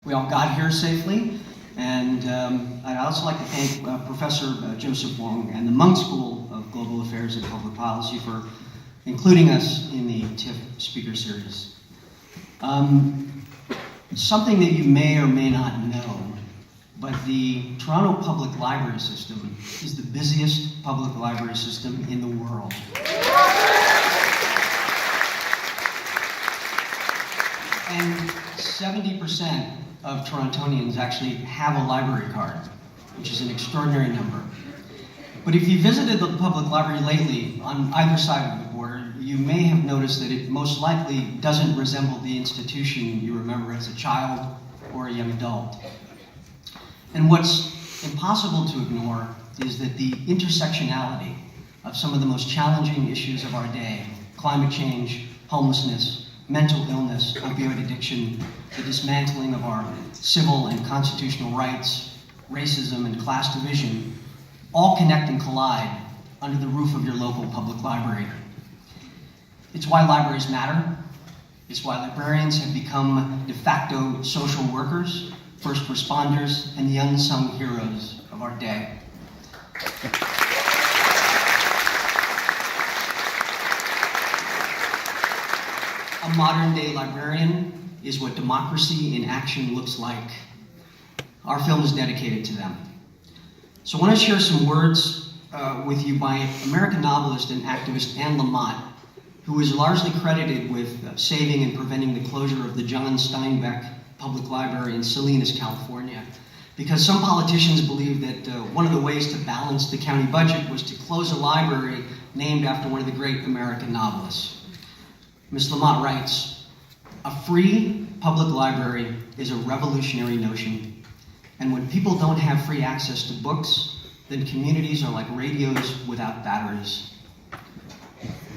We all got here safely, and I'd also like to thank Professor Joseph Wong and the Munk School of Global Affairs and Public Policy for including us in the TIFF speaker series. Something that you may or may not know, but the Toronto Public Library System is the busiest public library system in the world. And 70% of Torontonians actually have a library card, which is an extraordinary number. But if you visited the public library lately on either side of the border, you may have noticed that it most likely doesn't resemble the institution you remember as a child or a young adult. And what's impossible to ignore is that the intersectionality of some of the most challenging issues of our day, climate change, homelessness, mental illness, opioid addiction, the dismantling of our civil and constitutional rights, racism and class division, all connect and collide under the roof of your local public library. It's why libraries matter. It's why librarians have become de facto social workers, first responders, and the unsung heroes of our day. A modern-day librarian is what democracy in action looks like. Our film is dedicated to them. So I want to share some words with you by American novelist and activist Anne Lamott, who is largely credited with saving and preventing the closure of the John Steinbeck Public Library in Salinas, California, because some politicians believe that one of the ways to balance the county budget was to close a library named after one of the great American novelists. Ms. Lamott writes, "A free public library is a revolutionary notion, and when people don't have free access to books, then communities are like radios without batteries.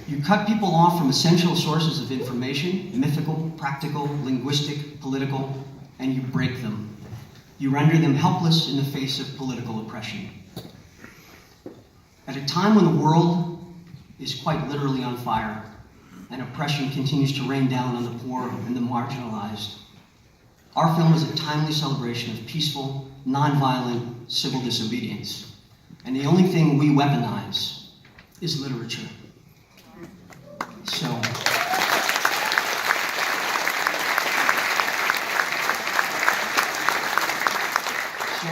You cut people off from essential sources of information, mythical, practical, linguistic, political, and you break them. You render them helpless in the face of political oppression. At a time when the world is quite literally on fire, and oppression continues to rain down on the poor and the marginalized, our film is a timely celebration of peaceful, nonviolent civil disobedience. And the only thing we weaponize is literature." So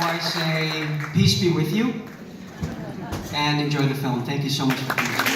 I say, peace be with you, and enjoy the film. Thank you so much for being here.